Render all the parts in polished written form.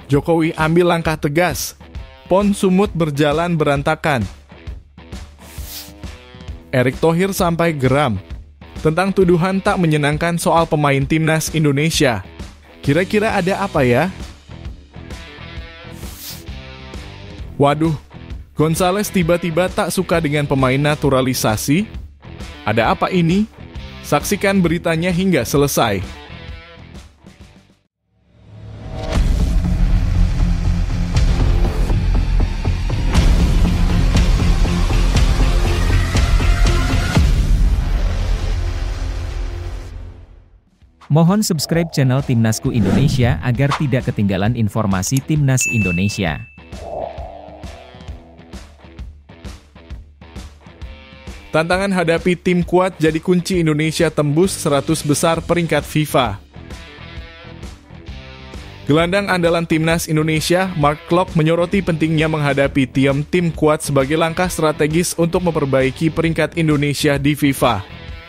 Jokowi ambil langkah tegas. PON Sumut berjalan berantakan. Erick Thohir sampai geram tentang tuduhan tak menyenangkan soal pemain timnas Indonesia. Kira-kira ada apa ya? Waduh, Gonzales tiba-tiba tak suka dengan pemain naturalisasi? Ada apa ini? Saksikan beritanya hingga selesai. Mohon subscribe channel Timnasku Indonesia agar tidak ketinggalan informasi Timnas Indonesia. Tantangan hadapi tim kuat jadi kunci Indonesia tembus 100 besar peringkat FIFA. Gelandang andalan timnas Indonesia, Mark Klok, menyoroti pentingnya menghadapi tim kuat sebagai langkah strategis untuk memperbaiki peringkat Indonesia di FIFA.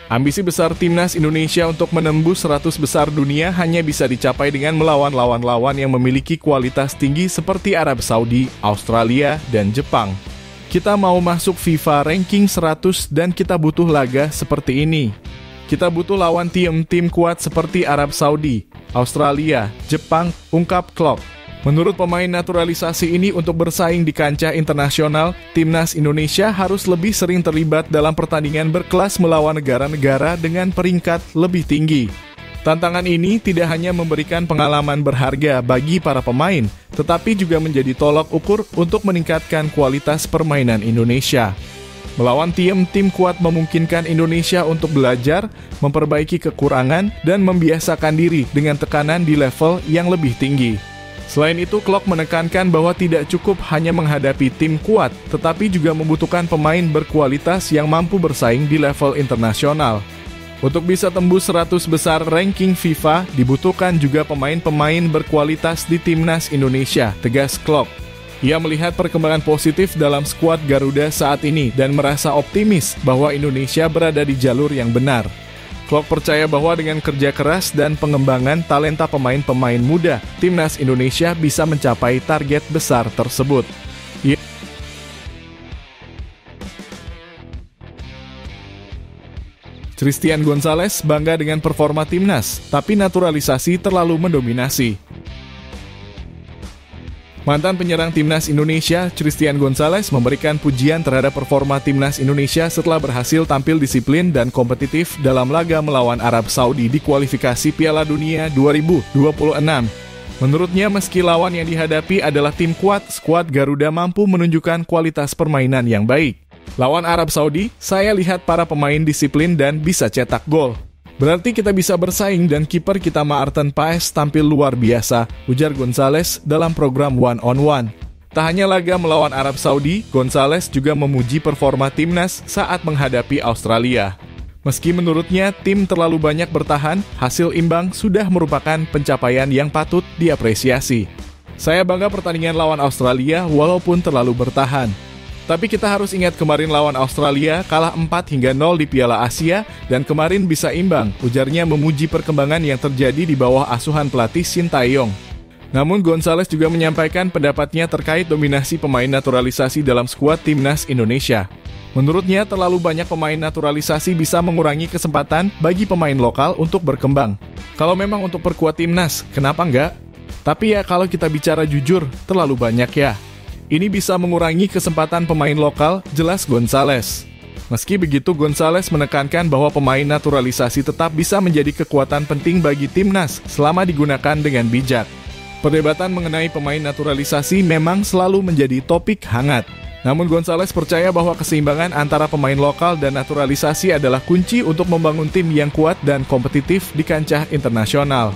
Ambisi besar timnas Indonesia untuk menembus 100 besar dunia hanya bisa dicapai dengan melawan lawan-lawan yang memiliki kualitas tinggi seperti Arab Saudi, Australia, dan Jepang. Kita mau masuk FIFA ranking 100 dan kita butuh laga seperti ini. Kita butuh lawan tim kuat seperti Arab Saudi, Australia, Jepang, ungkap Klok. Menurut pemain naturalisasi ini, untuk bersaing di kancah internasional, timnas Indonesia harus lebih sering terlibat dalam pertandingan berkelas melawan negara-negara dengan peringkat lebih tinggi. Tantangan ini tidak hanya memberikan pengalaman berharga bagi para pemain, tetapi juga menjadi tolok ukur untuk meningkatkan kualitas permainan Indonesia. Melawan tim kuat memungkinkan Indonesia untuk belajar, memperbaiki kekurangan, dan membiasakan diri dengan tekanan di level yang lebih tinggi. Selain itu, Klok menekankan bahwa tidak cukup hanya menghadapi tim kuat, tetapi juga membutuhkan pemain berkualitas yang mampu bersaing di level internasional. Untuk bisa tembus 100 besar ranking FIFA, dibutuhkan juga pemain-pemain berkualitas di timnas Indonesia, tegas Klok. Ia melihat perkembangan positif dalam skuad Garuda saat ini dan merasa optimis bahwa Indonesia berada di jalur yang benar. Klok percaya bahwa dengan kerja keras dan pengembangan talenta pemain-pemain muda, timnas Indonesia bisa mencapai target besar tersebut. Christian Gonzales bangga dengan performa timnas, tapi naturalisasi terlalu mendominasi. Mantan penyerang timnas Indonesia, Christian Gonzales, memberikan pujian terhadap performa timnas Indonesia setelah berhasil tampil disiplin dan kompetitif dalam laga melawan Arab Saudi di kualifikasi Piala Dunia 2026. Menurutnya, meski lawan yang dihadapi adalah tim kuat, skuad Garuda mampu menunjukkan kualitas permainan yang baik. Lawan Arab Saudi, saya lihat para pemain disiplin dan bisa cetak gol. Berarti kita bisa bersaing dan kiper kita Maarten Paes tampil luar biasa, ujar Gonzales dalam program One on One. Tak hanya laga melawan Arab Saudi, Gonzales juga memuji performa timnas saat menghadapi Australia. Meski menurutnya tim terlalu banyak bertahan, hasil imbang sudah merupakan pencapaian yang patut diapresiasi. Saya bangga pertandingan lawan Australia walaupun terlalu bertahan. Tapi kita harus ingat kemarin lawan Australia kalah 4-0 di Piala Asia dan kemarin bisa imbang, ujarnya memuji perkembangan yang terjadi di bawah asuhan pelatih Shin Tae-yong. Namun Gonzales juga menyampaikan pendapatnya terkait dominasi pemain naturalisasi dalam skuad timnas Indonesia. Menurutnya terlalu banyak pemain naturalisasi bisa mengurangi kesempatan bagi pemain lokal untuk berkembang. Kalau memang untuk perkuat timnas, kenapa enggak? Tapi ya kalau kita bicara jujur, terlalu banyak ya. Ini bisa mengurangi kesempatan pemain lokal, jelas Gonzales. Meski begitu, Gonzales menekankan bahwa pemain naturalisasi tetap bisa menjadi kekuatan penting bagi timnas selama digunakan dengan bijak. Perdebatan mengenai pemain naturalisasi memang selalu menjadi topik hangat. Namun Gonzales percaya bahwa keseimbangan antara pemain lokal dan naturalisasi adalah kunci untuk membangun tim yang kuat dan kompetitif di kancah internasional.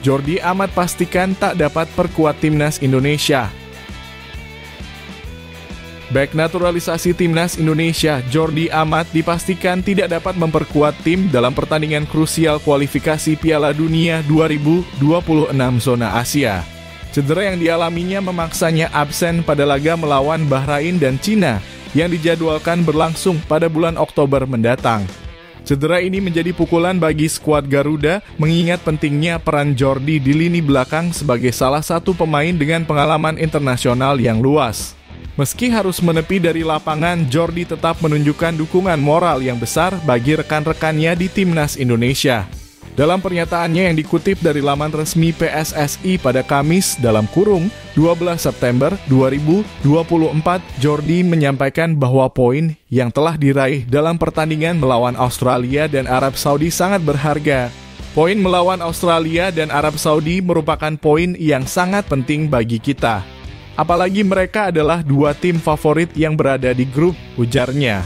Jordi Amat pastikan tak dapat perkuat timnas Indonesia. Bek naturalisasi timnas Indonesia, Jordi Amat, dipastikan tidak dapat memperkuat tim dalam pertandingan krusial kualifikasi Piala Dunia 2026 zona Asia. Cedera yang dialaminya memaksanya absen pada laga melawan Bahrain dan Cina yang dijadwalkan berlangsung pada bulan Oktober mendatang. Cedera ini menjadi pukulan bagi skuad Garuda, mengingat pentingnya peran Jordi di lini belakang sebagai salah satu pemain dengan pengalaman internasional yang luas. Meski harus menepi dari lapangan, Jordi tetap menunjukkan dukungan moral yang besar bagi rekan-rekannya di timnas Indonesia. Dalam pernyataannya yang dikutip dari laman resmi PSSI pada Kamis (12 September 2024), Jordi menyampaikan bahwa poin yang telah diraih dalam pertandingan melawan Australia dan Arab Saudi sangat berharga. Poin melawan Australia dan Arab Saudi merupakan poin yang sangat penting bagi kita. Apalagi mereka adalah dua tim favorit yang berada di grup, ujarnya.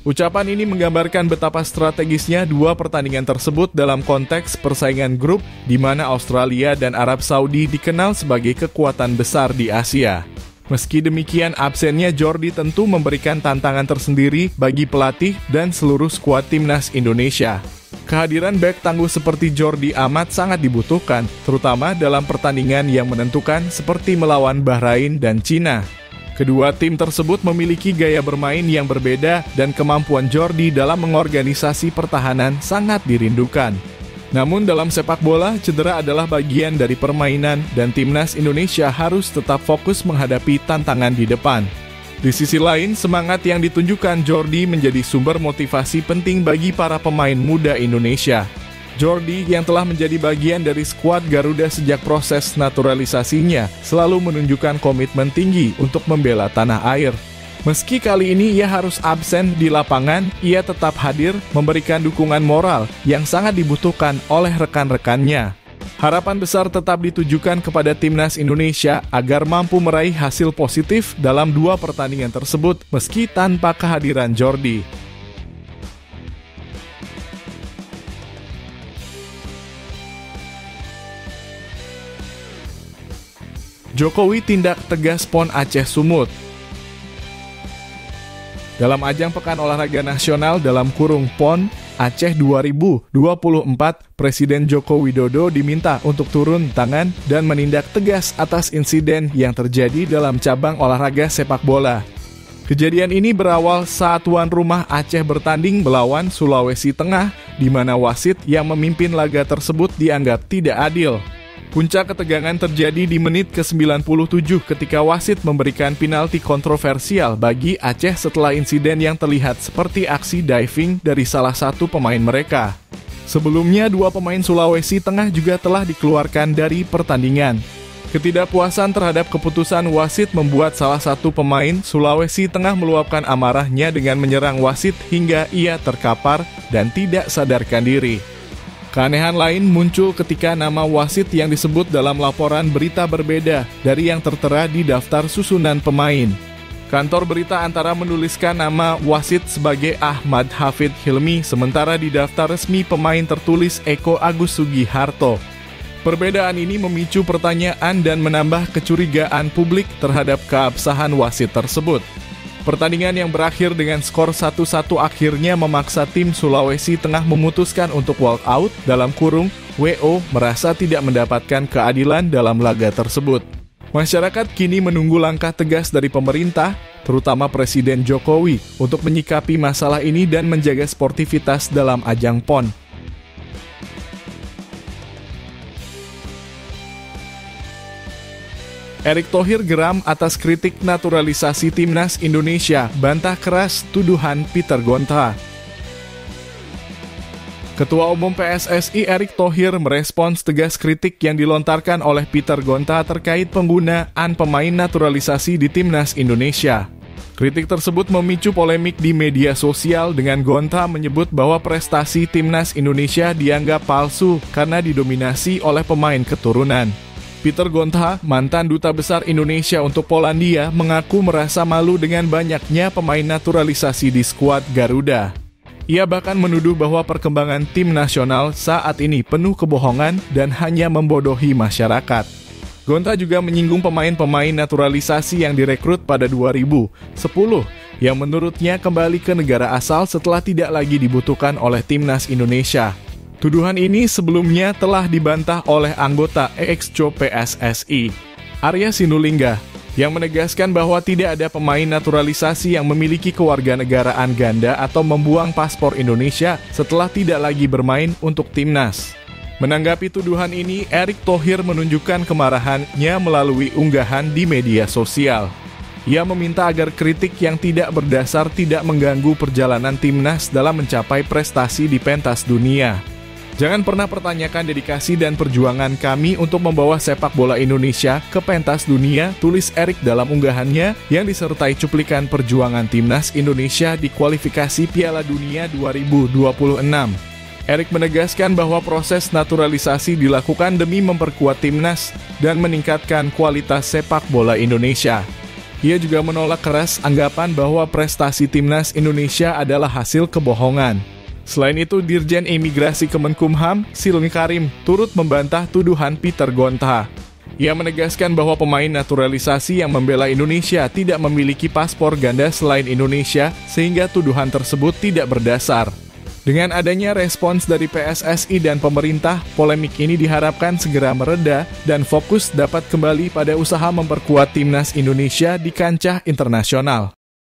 Ucapan ini menggambarkan betapa strategisnya dua pertandingan tersebut dalam konteks persaingan grup di mana Australia dan Arab Saudi dikenal sebagai kekuatan besar di Asia. Meski demikian, absennya Jordi tentu memberikan tantangan tersendiri bagi pelatih dan seluruh skuad timnas Indonesia. Kehadiran bek tangguh seperti Jordi amat sangat dibutuhkan, terutama dalam pertandingan yang menentukan seperti melawan Bahrain dan Cina. Kedua tim tersebut memiliki gaya bermain yang berbeda dan kemampuan Jordi dalam mengorganisasi pertahanan sangat dirindukan. Namun dalam sepak bola, cedera adalah bagian dari permainan dan timnas Indonesia harus tetap fokus menghadapi tantangan di depan. Di sisi lain, semangat yang ditunjukkan Jordi menjadi sumber motivasi penting bagi para pemain muda Indonesia. Jordi yang telah menjadi bagian dari skuad Garuda sejak proses naturalisasinya selalu menunjukkan komitmen tinggi untuk membela tanah air. Meski kali ini ia harus absen di lapangan, ia tetap hadir memberikan dukungan moral yang sangat dibutuhkan oleh rekan-rekannya. Harapan besar tetap ditujukan kepada timnas Indonesia agar mampu meraih hasil positif dalam dua pertandingan tersebut meski tanpa kehadiran Jordi. Jokowi tindak tegas PON Aceh Sumut. Dalam ajang Pekan Olahraga Nasional (PON) Aceh 2024, Presiden Joko Widodo diminta untuk turun tangan dan menindak tegas atas insiden yang terjadi dalam cabang olahraga sepak bola. Kejadian ini berawal saat tuan rumah Aceh bertanding melawan Sulawesi Tengah, di mana wasit yang memimpin laga tersebut dianggap tidak adil. Puncak ketegangan terjadi di menit ke-97 ketika wasit memberikan penalti kontroversial bagi Aceh setelah insiden yang terlihat seperti aksi diving dari salah satu pemain mereka. Sebelumnya, dua pemain Sulawesi Tengah juga telah dikeluarkan dari pertandingan. Ketidakpuasan terhadap keputusan wasit membuat salah satu pemain Sulawesi Tengah meluapkan amarahnya dengan menyerang wasit hingga ia terkapar dan tidak sadarkan diri. Keanehan lain muncul ketika nama wasit yang disebut dalam laporan berita berbeda dari yang tertera di daftar susunan pemain. Kantor berita antara menuliskan nama wasit sebagai Ahmad Hafid Hilmi, sementara di daftar resmi pemain tertulis Eko Agus Sugiharto. Perbedaan ini memicu pertanyaan dan menambah kecurigaan publik terhadap keabsahan wasit tersebut. Pertandingan yang berakhir dengan skor 1-1 akhirnya memaksa tim Sulawesi Tengah memutuskan untuk walk out (WO) merasa tidak mendapatkan keadilan dalam laga tersebut. Masyarakat kini menunggu langkah tegas dari pemerintah, terutama Presiden Jokowi, untuk menyikapi masalah ini dan menjaga sportivitas dalam ajang PON. Erick Thohir geram atas kritik naturalisasi timnas Indonesia, bantah keras tuduhan Peter Gonta. Ketua Umum PSSI Erick Thohir merespons tegas kritik yang dilontarkan oleh Peter Gonta terkait penggunaan pemain naturalisasi di timnas Indonesia. Kritik tersebut memicu polemik di media sosial dengan Gonta menyebut bahwa prestasi timnas Indonesia dianggap palsu karena didominasi oleh pemain keturunan. Peter Gonta, mantan Duta Besar Indonesia untuk Polandia, mengaku merasa malu dengan banyaknya pemain naturalisasi di skuad Garuda. Ia bahkan menuduh bahwa perkembangan tim nasional saat ini penuh kebohongan dan hanya membodohi masyarakat. Gonta juga menyinggung pemain-pemain naturalisasi yang direkrut pada 2010, yang menurutnya kembali ke negara asal setelah tidak lagi dibutuhkan oleh timnas Indonesia. Tuduhan ini sebelumnya telah dibantah oleh anggota EXCO PSSI, Arya Sinulinga. yang menegaskan bahwa tidak ada pemain naturalisasi yang memiliki kewarganegaraan ganda atau membuang paspor Indonesia setelah tidak lagi bermain untuk timnas. Menanggapi tuduhan ini, Erick Thohir menunjukkan kemarahannya melalui unggahan di media sosial. Ia meminta agar kritik yang tidak berdasar tidak mengganggu perjalanan timnas dalam mencapai prestasi di pentas dunia. Jangan pernah pertanyakan dedikasi dan perjuangan kami untuk membawa sepak bola Indonesia ke pentas dunia, tulis Erick dalam unggahannya yang disertai cuplikan perjuangan timnas Indonesia di kualifikasi Piala Dunia 2026. Erick menegaskan bahwa proses naturalisasi dilakukan demi memperkuat timnas dan meningkatkan kualitas sepak bola Indonesia. Ia juga menolak keras anggapan bahwa prestasi timnas Indonesia adalah hasil kebohongan. Selain itu, Dirjen Imigrasi Kemenkumham, Silmi Karim, turut membantah tuduhan Peter Gonta. Ia menegaskan bahwa pemain naturalisasi yang membela Indonesia tidak memiliki paspor ganda selain Indonesia, sehingga tuduhan tersebut tidak berdasar. Dengan adanya respons dari PSSI dan pemerintah, polemik ini diharapkan segera mereda dan fokus dapat kembali pada usaha memperkuat timnas Indonesia di kancah internasional.